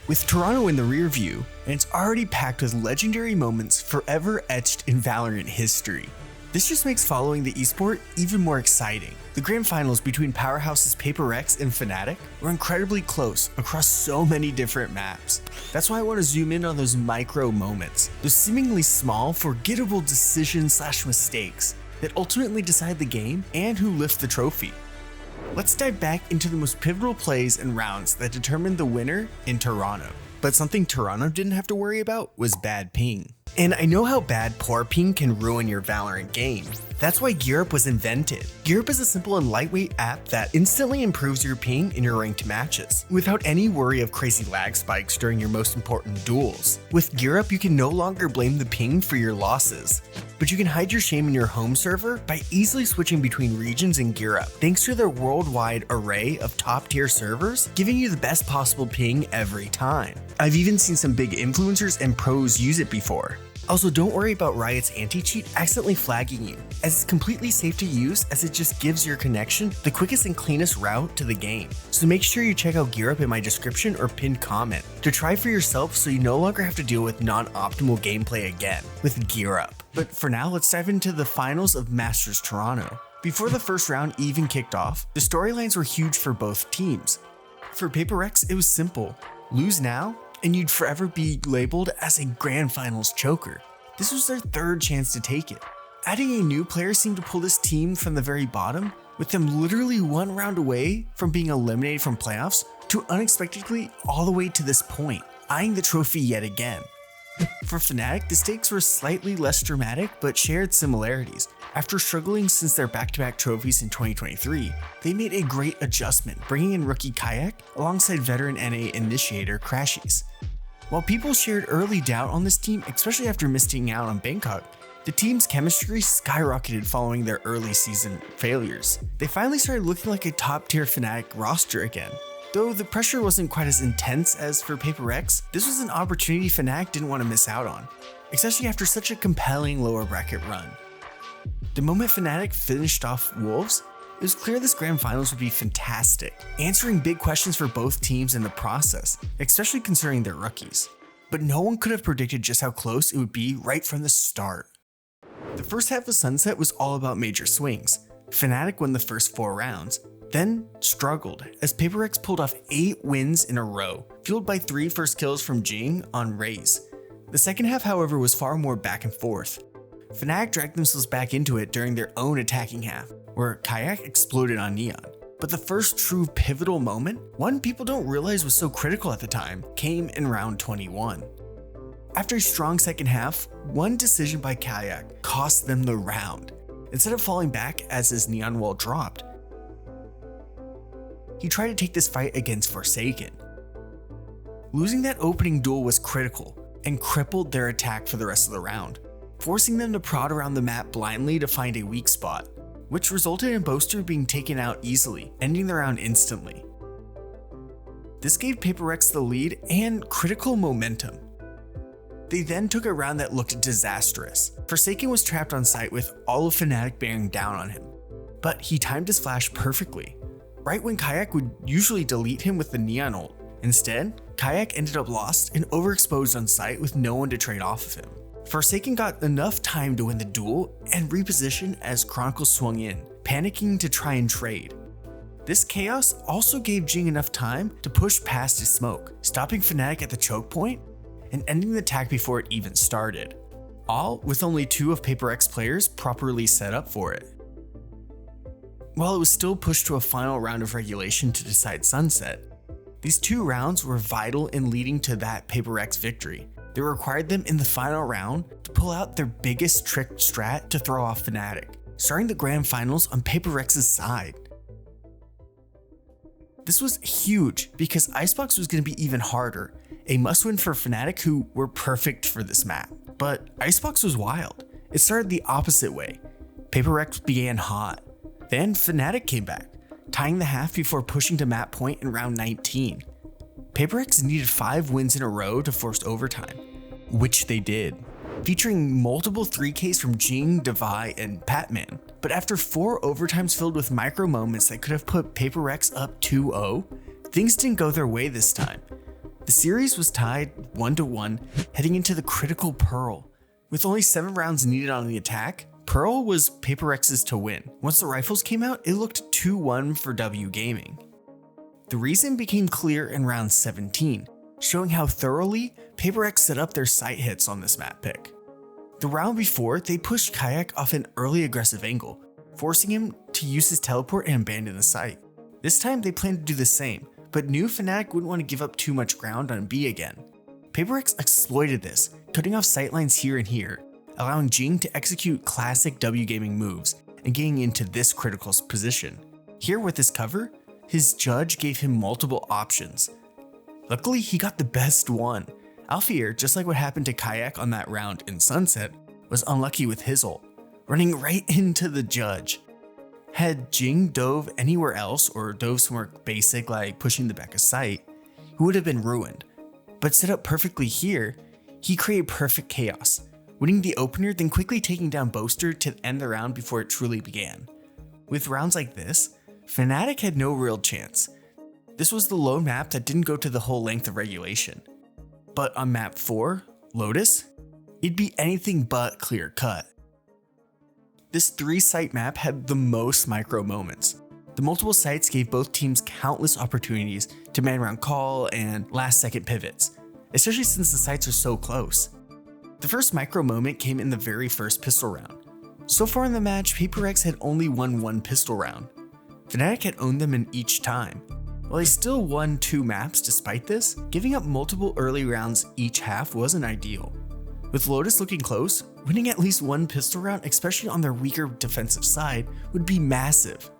with Toronto in the rear view, and it's already packed with legendary moments forever etched in Valorant history. This just makes following the esport even more exciting. The grand finals between powerhouses Paper Rex and Fnatic were incredibly close across so many different maps. That's why I want to zoom in on those micro moments, those seemingly small, forgettable decisions/mistakes that ultimately decide the game and who lifts the trophy. Let's dive back into the most pivotal plays and rounds that determined the winner in Toronto. But something Toronto didn't have to worry about was bad ping. And I know how bad poor ping can ruin your Valorant game. That's why GearUp was invented. GearUp is a simple and lightweight app that instantly improves your ping in your ranked matches, without any worry of crazy lag spikes during your most important duels. With GearUp, you can no longer blame the ping for your losses, but you can hide your shame in your home server by easily switching between regions in GearUp, thanks to their worldwide array of top-tier servers, giving you the best possible ping every time. I've even seen some big influencers and pros use it before. Also, don't worry about Riot's anti-cheat accidentally flagging you, as it's completely safe to use as it just gives your connection the quickest and cleanest route to the game. So make sure you check out GearUp in my description or pinned comment to try for yourself so you no longer have to deal with non-optimal gameplay again with GearUp. But for now, let's dive into the finals of Masters Toronto. Before the first round even kicked off, the storylines were huge for both teams. For Paper Rex, it was simple: lose now, and you'd forever be labeled as a grand finals choker. This was their third chance to take it. Adding a new player seemed to pull this team from the very bottom, with them literally one round away from being eliminated from playoffs to unexpectedly all the way to this point, eyeing the trophy yet again. For Fnatic, the stakes were slightly less dramatic but shared similarities. After struggling since their back-to-back trophies in 2023, they made a great adjustment, bringing in rookie Kayak alongside veteran NA initiator Crashies. While people shared early doubt on this team, especially after missing out on Bangkok, the team's chemistry skyrocketed following their early season failures. They finally started looking like a top-tier Fnatic roster again. Though the pressure wasn't quite as intense as for Paper Rex, this was an opportunity Fnatic didn't want to miss out on, especially after such a compelling lower bracket run. The moment Fnatic finished off Wolves, it was clear this grand finals would be fantastic, answering big questions for both teams in the process, especially concerning their rookies. But no one could have predicted just how close it would be right from the start. The first half of Sunset was all about major swings. Fnatic won the first 4 rounds, then struggled as Paper Rex pulled off 8 wins in a row, fueled by 3 first kills from Jing on Raze. The second half, however, was far more back and forth. Fnatic dragged themselves back into it during their own attacking half, where Kayak exploded on Neon. But the first true pivotal moment, one people don't realize was so critical at the time, came in round 21. After a strong second half, one decision by Kayak cost them the round. Instead of falling back as his Neon wall dropped, he tried to take this fight against Forsaken. Losing that opening duel was critical and crippled their attack for the rest of the round, forcing them to prod around the map blindly to find a weak spot, which resulted in Boaster being taken out easily, ending the round instantly. This gave Paper Rex the lead and critical momentum. They then took a round that looked disastrous. Forsaken was trapped on site with all of Fnatic bearing down on him, but he timed his flash perfectly, right when Kayak would usually delete him with the Neon ult. Instead, Kayak ended up lost and overexposed on site with no one to trade off of him. Forsaken got enough time to win the duel and reposition as Chronicle swung in, panicking to try and trade. This chaos also gave Jing enough time to push past his smoke, stopping Fnatic at the choke point and ending the attack before it even started, all with only 2 of Paper X players properly set up for it. While it was still pushed to a final round of regulation to decide Sunset, these 2 rounds were vital in leading to that Paper X victory. They required them in the final round to pull out their biggest trick strat to throw off Fnatic, starting the grand finals on Paper Rex's side. This was huge because Icebox was going to be even harder, a must-win for Fnatic who were perfect for this map. But Icebox was wild. It started the opposite way. Paper Rex began hot. Then Fnatic came back, tying the half before pushing to map point in round 19. Paper Rex needed 5 wins in a row to force overtime, which they did, featuring multiple 3Ks from Jing, Devi, and Patman. But after 4 overtimes filled with micro moments that could have put Paper Rex up 2-0, things didn't go their way this time. The series was tied 1-1 heading into the critical Pearl. With only 7 rounds needed on the attack, Pearl was Paper Rex's to win. Once the rifles came out, it looked 2-1 for W Gaming. The reason became clear in round 17, showing how thoroughly Paper Rex set up their sight hits on this map pick. The round before, they pushed Kayak off an early aggressive angle, forcing him to use his teleport and abandon the site. This time they planned to do the same, but knew Fnatic wouldn't want to give up too much ground on B again. Paper Rex exploited this, cutting off sightlines here and here, allowing Jing to execute classic W Gaming moves and getting into this critical position. Here with his cover, his judge gave him multiple options. Luckily, he got the best one. Alfier, just like what happened to Kayak on that round in Sunset, was unlucky with his ult, running right into the judge. Had Jing dove anywhere else or dove somewhere basic like pushing the back of sight, he would have been ruined. But set up perfectly here, he created perfect chaos, winning the opener then quickly taking down Boaster to end the round before it truly began. With rounds like this, Fnatic had no real chance. This was the lone map that didn't go to the whole length of regulation. But on map 4, Lotus, it'd be anything but clear cut. This 3-site map had the most micro moments. The multiple sites gave both teams countless opportunities to man round call and last second pivots, especially since the sites are so close. The first micro moment came in the very first pistol round. So far in the match, Paper Rex had only won 1 pistol round. Fnatic had owned them in each time. While they still won 2 maps despite this, giving up multiple early rounds each half wasn't ideal. With Lotus looking close, winning at least 1 pistol round, especially on their weaker defensive side, would be massive.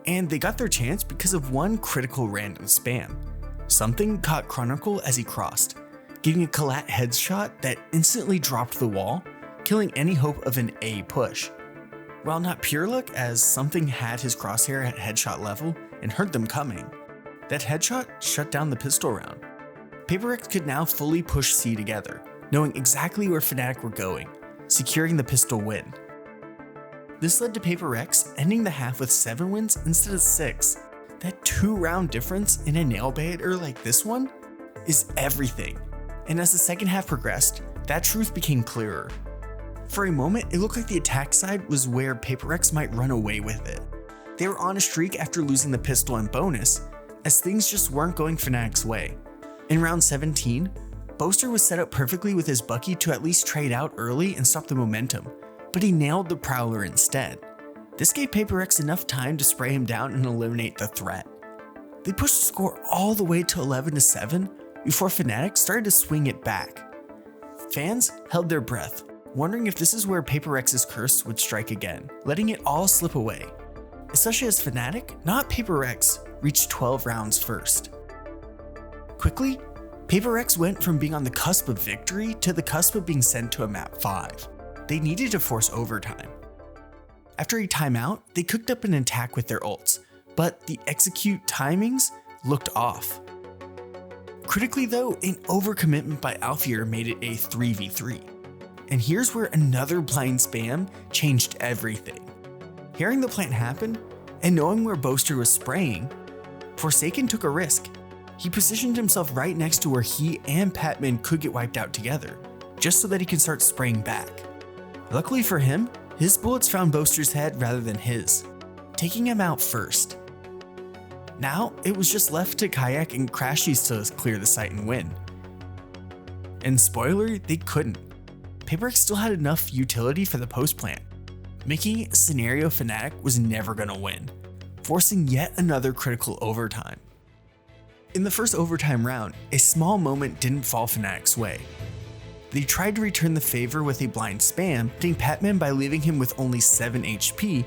And they got their chance because of one critical random spam. Something caught Chronicle as he crossed, giving a collat headshot that instantly dropped the wall, killing any hope of an A push. While not pure luck, as something had his crosshair at headshot level and heard them coming, that headshot shut down the pistol round. Paper Rex could now fully push C together, knowing exactly where Fnatic were going, securing the pistol win. This led to Paper Rex ending the half with 7 wins instead of 6. That 2-round difference in a nail-biter like this one is everything. And as the second half progressed, that truth became clearer. For a moment, it looked like the attack side was where Paper Rex might run away with it. They were on a streak after losing the pistol and bonus, as things just weren't going Fnatic's way. In round 17, Boaster was set up perfectly with his Bucky to at least trade out early and stop the momentum, but he nailed the Prowler instead. This gave Paper Rex enough time to spray him down and eliminate the threat. They pushed the score all the way to 11-7 before Fnatic started to swing it back. Fans held their breath, wondering if this is where Paper Rex's curse would strike again, letting it all slip away. Especially as Fnatic, not Paper Rex, reached 12 rounds first. Quickly, Paper Rex went from being on the cusp of victory to the cusp of being sent to a map 5. They needed to force overtime. After a timeout, they cooked up an attack with their ults, but the execute timings looked off. Critically though, an overcommitment by Alfier made it a 3v3. And here's where another blind spam changed everything. Hearing the plant happen, and knowing where Boaster was spraying, Forsaken took a risk. He positioned himself right next to where he and Patman could get wiped out together, just so that he could start spraying back. Luckily for him, his bullets found Boaster's head rather than his, taking him out first. Now, it was just left to Kayak and Crashies to clear the site and win. And spoiler, they couldn't. Paper Rex still had enough utility for the post plant, making it a scenario Fnatic was never gonna win, forcing yet another critical overtime. In the first overtime round, a small moment didn't fall Fnatic's way. They tried to return the favor with a blind spam, hitting Patman by leaving him with only 7 HP.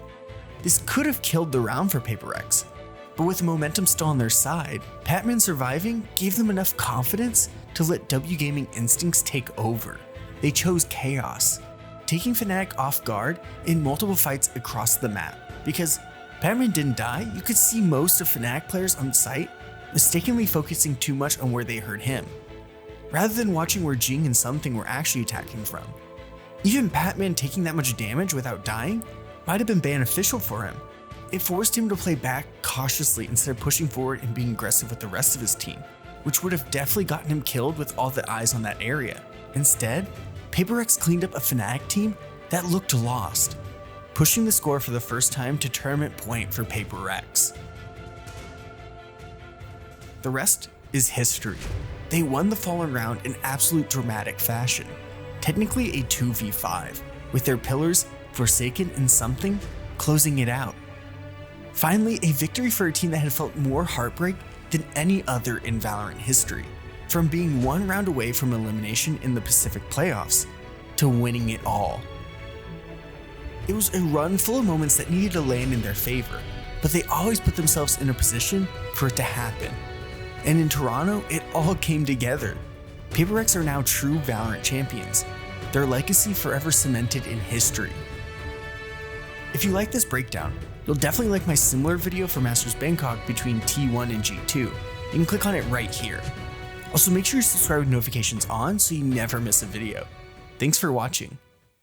This could have killed the round for Paper Rex, but with the momentum still on their side, Patman surviving gave them enough confidence to let W Gaming instincts take over. They chose chaos, taking Fnatic off guard in multiple fights across the map. Because Patman didn't die, you could see most of Fnatic players on site mistakenly focusing too much on where they hurt him, rather than watching where Jing and Something were actually attacking from. Even Patman taking that much damage without dying might have been beneficial for him. It forced him to play back cautiously instead of pushing forward and being aggressive with the rest of his team. which would have definitely gotten him killed with all the eyes on that area. Instead, Paper Rex cleaned up a Fnatic team that looked lost, pushing the score for the first time to tournament point for Paper Rex. The rest is history. They won the Fallen round in absolute dramatic fashion, technically a 2v5, with their pillars, Forsaken and Something, closing it out. Finally, a victory for a team that had felt more heartbreak than any other in Valorant history, from being one round away from elimination in the Pacific playoffs, to winning it all. It was a run full of moments that needed to land in their favor, but they always put themselves in a position for it to happen. And in Toronto, it all came together. Paper Rex are now true Valorant champions, their legacy forever cemented in history. If you like this breakdown, you'll definitely like my similar video for Masters Bangkok between T1 and G2. You can click on it right here. Also, make sure you subscribe with notifications on so you never miss a video. Thanks for watching.